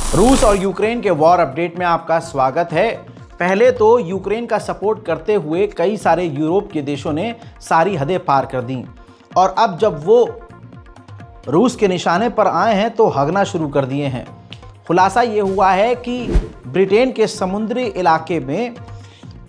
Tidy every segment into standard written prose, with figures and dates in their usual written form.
रूस और यूक्रेन के वॉर अपडेट में आपका स्वागत है। पहले तो यूक्रेन का सपोर्ट करते हुए कई सारे यूरोप के देशों ने सारी हदें पार कर दी और अब जब वो रूस के निशाने पर आए हैं तो हगना शुरू कर दिए हैं। खुलासा ये हुआ है कि ब्रिटेन के समुद्री इलाके में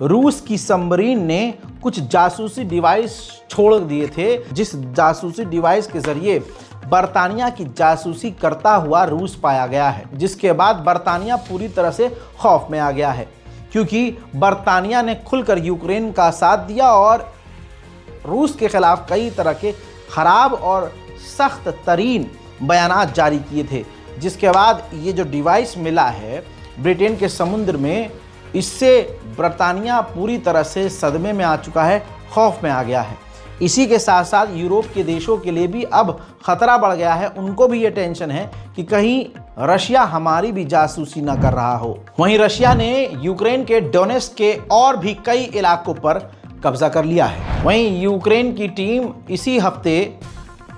रूस की सबमरीन ने कुछ जासूसी डिवाइस छोड़ दिए थे, जिस जासूसी डिवाइस के जरिए बर्तानिया की जासूसी करता हुआ रूस पाया गया है, जिसके बाद बर्तानिया पूरी तरह से खौफ में आ गया है क्योंकि बर्तानिया ने खुलकर यूक्रेन का साथ दिया और रूस के खिलाफ कई तरह के खराब और सख्त तरीन बयानात जारी किए थे। जिसके बाद ये जो डिवाइस मिला है ब्रिटेन के समुद्र में, इससे बर्तानिया पूरी तरह से सदमे में आ चुका है, खौफ में आ गया है। इसी के साथ साथ यूरोप के देशों के लिए भी अब खतरा बढ़ गया है। उनको भी ये टेंशन है कि कहीं रशिया हमारी भी जासूसी ना कर रहा हो। वहीं रशिया ने यूक्रेन के डोनेट्स्क के और भी कई इलाकों पर कब्जा कर लिया है। वहीं यूक्रेन की टीम इसी हफ्ते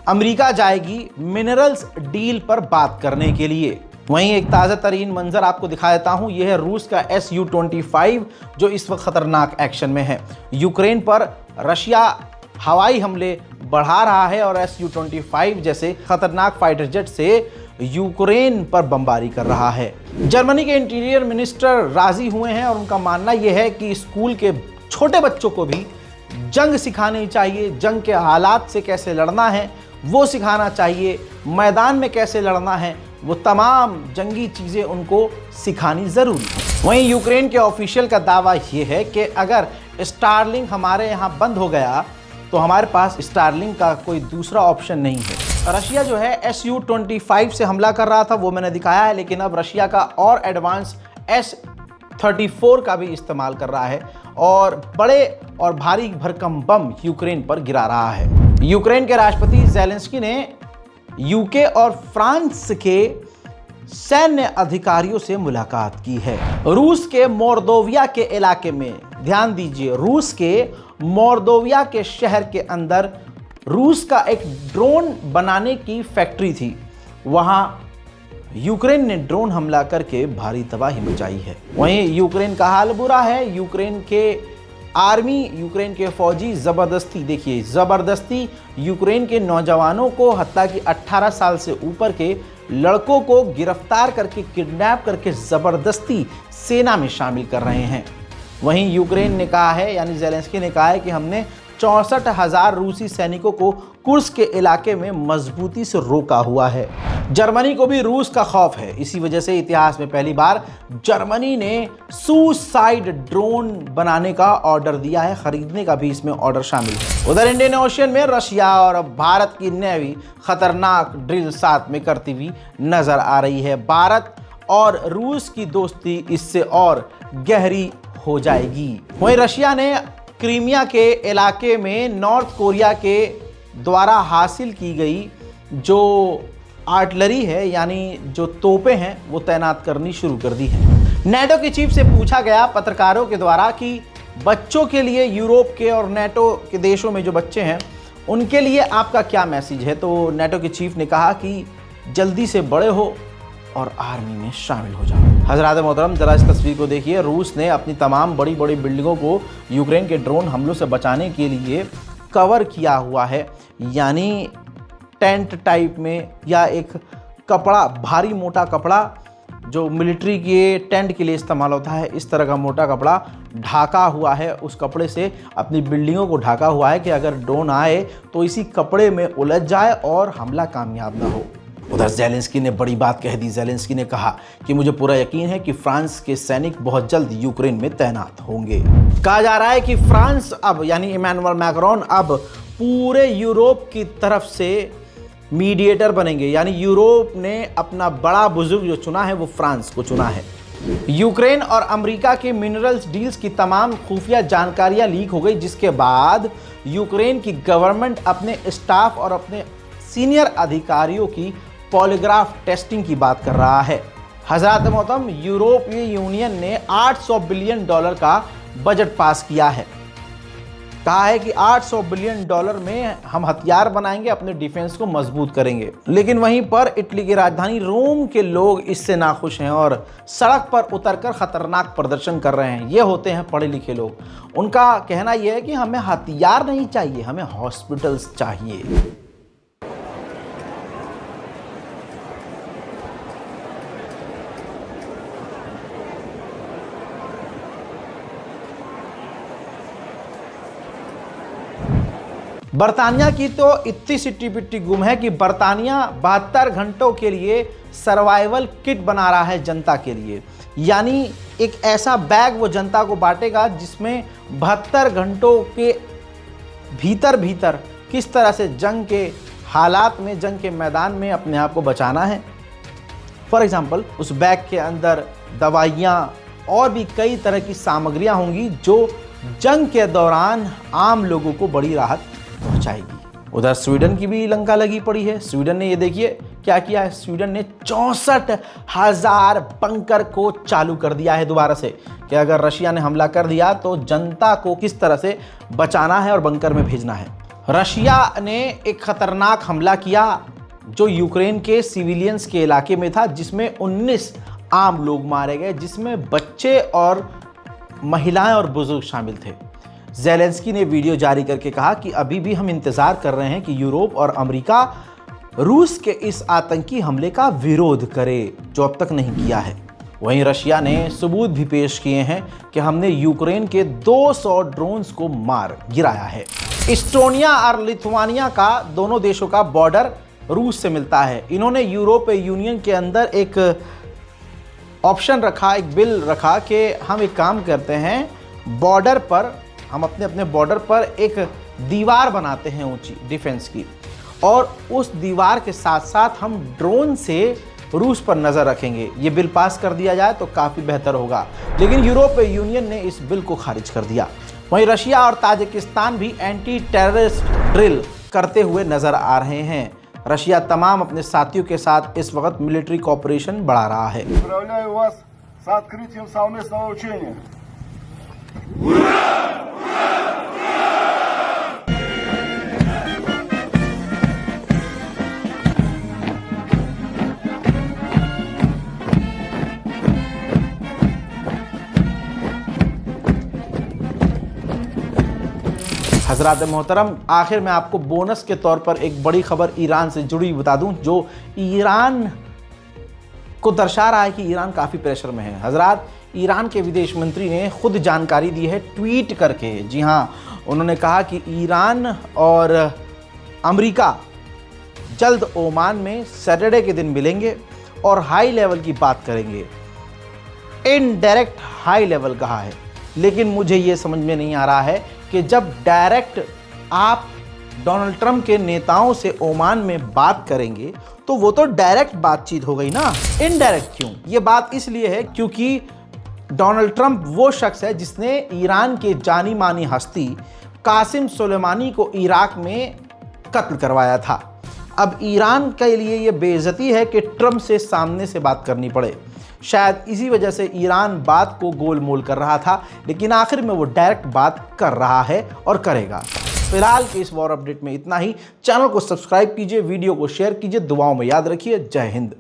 अमेरिका जाएगी मिनरल्स डील पर बात करने के लिए। वहीं एक ताज़ा तरीन मंजर आपको दिखा देता हूं, यह है रूस का Su-25 जो इस वक्त खतरनाक एक्शन में है। यूक्रेन पर रशिया हवाई हमले बढ़ा रहा है और Su-25 जैसे खतरनाक फाइटर जेट से यूक्रेन पर बमबारी कर रहा है। जर्मनी के इंटीरियर मिनिस्टर राजी हुए हैं और उनका मानना यह है कि स्कूल के छोटे बच्चों को भी जंग सिखानी चाहिए, जंग के हालात से कैसे लड़ना है वो सिखाना चाहिए, मैदान में कैसे लड़ना है वो तमाम जंगी चीज़ें उनको सिखानी ज़रूरी है। वहीं यूक्रेन के ऑफिशियल का दावा ये है कि अगर स्टारलिंक हमारे यहाँ बंद हो गया तो हमारे पास स्टारलिंक का कोई दूसरा ऑप्शन नहीं है। रशिया जो है Su-25 से हमला कर रहा था वो मैंने दिखाया है, लेकिन अब रशिया का और एडवांस S-34 का भी इस्तेमाल कर रहा है और बड़े और भारी भरकम बम यूक्रेन पर गिरा रहा है। यूक्रेन के राष्ट्रपति ज़ेलेंस्की ने यूके और फ्रांस के सैन्य अधिकारियों से मुलाकात की है। रूस के मोर्दोविया के इलाके में, ध्यान दीजिए, रूस के मोर्दोविया के शहर के अंदर रूस का एक ड्रोन बनाने की फैक्ट्री थी। वहां यूक्रेन ने ड्रोन हमला करके भारी तबाही मचाई है। वहीं यूक्रेन का हाल बुरा है। यूक्रेन के आर्मी, यूक्रेन के फौजी ज़बरदस्ती यूक्रेन के नौजवानों को, हत्ता कि 18 साल से ऊपर के लड़कों को गिरफ्तार करके, किडनैप करके ज़बरदस्ती सेना में शामिल कर रहे हैं। वहीं यूक्रेन ने कहा है, यानी ज़ेलेंस्की ने कहा है कि हमने 64,000 रूसी सैनिकों को कुर्स्क के इलाके में मजबूती से रोका हुआ है। जर्मनी को भी रूस का खौफ है। इसी वजह से इतिहास में पहली बार जर्मनी ने सुसाइड ड्रोन बनाने का ऑर्डर दिया है, खरीदने का भी इसमें ऑर्डर शामिल है। उधर इंडियन ओशन में रशिया और भारत की नेवी खतरनाक ड्रिल साथ में करती हुई नजर आ रही है। भारत और रूस की दोस्ती इससे और गहरी हो जाएगी। वहीं रशिया ने क्रीमिया के इलाके में नॉर्थ कोरिया के द्वारा हासिल की गई जो आर्टिलरी है, यानी जो तोपें हैं, वो तैनात करनी शुरू कर दी है। नेटो की चीफ से पूछा गया पत्रकारों के द्वारा कि बच्चों के लिए, यूरोप के और नेटो के देशों में जो बच्चे हैं उनके लिए आपका क्या मैसेज है, तो नेटो की चीफ ने कहा कि जल्दी से बड़े हो और आर्मी में शामिल हो जाओ। हज़रात मोहतरम, ज़रा इस तस्वीर को देखिए। रूस ने अपनी तमाम बड़ी बड़ी बिल्डिंगों को यूक्रेन के ड्रोन हमलों से बचाने के लिए कवर किया हुआ है, यानी टेंट टाइप में, या एक कपड़ा, भारी मोटा कपड़ा जो मिलिट्री के टेंट के लिए इस्तेमाल होता है, इस तरह का मोटा कपड़ा ढाका हुआ है। उस कपड़े से अपनी बिल्डिंगों को ढाका हुआ है कि अगर ड्रोन आए तो इसी कपड़े में उलझ जाए और हमला कामयाब ना हो। उधर ज़ेलेंस्की ने बड़ी बात कह दी। ज़ेलेंस्की ने कहा कि मुझे पूरा यकीन है कि फ्रांस के सैनिक बहुत जल्द यूक्रेन में तैनात होंगे। कहा जा रहा है कि फ्रांस अब, यानी इमैनुअल मैक्रोन अब पूरे यूरोप की तरफ से मीडिएटर बनेंगे, यानी यूरोप ने अपना बड़ा बुजुर्ग जो चुना है वो फ्रांस को चुना है। यूक्रेन और अमेरिका के मिनरल्स डील्स की तमाम खुफिया जानकारियां लीक हो गई, जिसके बाद यूक्रेन की गवर्नमेंट अपने स्टाफ और अपने सीनियर अधिकारियों की पॉलीग्राफ टेस्टिंग की बात कर रहा है। हज़रात मोहतरम, यूरोपीय यूनियन ने $800 बिलियन का बजट पास किया है कहा है कि $800 बिलियन में हम हथियार बनाएंगे, अपने डिफेंस को मजबूत करेंगे। लेकिन वहीं पर इटली की राजधानी रोम के लोग इससे नाखुश हैं और सड़क पर उतरकर खतरनाक प्रदर्शन कर रहे हैं। ये होते हैं पढ़े लिखे लोग। उनका कहना यह है कि हमें हथियार नहीं चाहिए, हमें हॉस्पिटल्स चाहिए। बर्तानिया की तो इतनी सिट्टी पिट्टी गुम है कि बर्तानिया 72 घंटों के लिए सर्वाइवल किट बना रहा है जनता के लिए। यानी एक ऐसा बैग वो जनता को बांटेगा जिसमें 72 घंटों के भीतर किस तरह से जंग के हालात में, जंग के मैदान में अपने आप को बचाना है। फॉर एग्जाम्पल, उस बैग के अंदर दवाइयाँ और भी कई तरह की सामग्रियाँ होंगी जो जंग के दौरान आम लोगों को बड़ी राहत पहुंचाएगी। उधर स्वीडन की भी लंका लगी पड़ी है। स्वीडन ने ये देखिए क्या किया है। स्वीडन ने 64,000 बंकर को चालू कर दिया है दोबारा से, कि अगर रशिया ने हमला कर दिया तो जनता को किस तरह से बचाना है और बंकर में भेजना है। रशिया ने एक खतरनाक हमला किया जो यूक्रेन के सिविलियंस के इलाके में था, जिसमें 19 आम लोग मारे गए, जिसमें बच्चे और महिलाएं और बुजुर्ग शामिल थे। ज़ेलेंस्की ने वीडियो जारी करके कहा कि अभी भी हम इंतजार कर रहे हैं कि यूरोप और अमेरिका रूस के इस आतंकी हमले का विरोध करे जो अब तक नहीं किया है। वहीं रशिया ने सबूत भी पेश किए हैं कि हमने यूक्रेन के 200 ड्रोन्स को मार गिराया है। इस्टोनिया और लिथुआनिया का, दोनों देशों का बॉर्डर रूस से मिलता है। इन्होंने यूरोपीय यूनियन के अंदर एक ऑप्शन रखा, एक बिल रखा कि हम एक काम करते हैं, बॉर्डर पर हम अपने बॉर्डर पर एक दीवार बनाते हैं ऊंची डिफेंस की, और उस दीवार के साथ साथ हम ड्रोन से रूस पर नज़र रखेंगे। ये बिल पास कर दिया जाए तो काफ़ी बेहतर होगा, लेकिन यूरोपीय यूनियन ने इस बिल को खारिज कर दिया। वहीं रशिया और ताजिकिस्तान भी एंटी टेररिस्ट ड्रिल करते हुए नज़र आ रहे हैं। रशिया तमाम अपने साथियों के साथ इस वक्त मिलिट्री कोऑपरेशन बढ़ा रहा है। हज़रात मोहतरम, आखिर में आपको बोनस के तौर पर एक बड़ी खबर ईरान से जुड़ी बता दूं, जो ईरान को दर्शा रहा है कि ईरान काफ़ी प्रेशर में है। हज़रात, ईरान के विदेश मंत्री ने खुद जानकारी दी है ट्वीट करके। जी हाँ, उन्होंने कहा कि ईरान और अमेरिका जल्द ओमान में सैटरडे के दिन मिलेंगे और हाई लेवल की बात करेंगे। इनडायरेक्ट हाई लेवल कहा है, लेकिन मुझे ये समझ में नहीं आ रहा है कि जब डायरेक्ट आप डोनाल्ड ट्रंप के नेताओं से ओमान में बात करेंगे तो वो तो डायरेक्ट बातचीत हो गई ना, इनडायरेक्ट क्यों? ये बात इसलिए है क्योंकि डोनाल्ड ट्रंप वो शख्स है जिसने ईरान के जानी मानी हस्ती कासिम सुलेमानी को इराक में कत्ल करवाया था। अब ईरान के लिए ये बेइज्जती है कि ट्रंप से सामने से बात करनी पड़े। शायद इसी वजह से ईरान बात को गोल मोल कर रहा था, लेकिन आखिर में वो डायरेक्ट बात कर रहा है और करेगा। फिलहाल के इस वॉर अपडेट में इतना ही। चैनल को सब्सक्राइब कीजिए, वीडियो को शेयर कीजिए, दुआओं में याद रखिए। जय हिंद।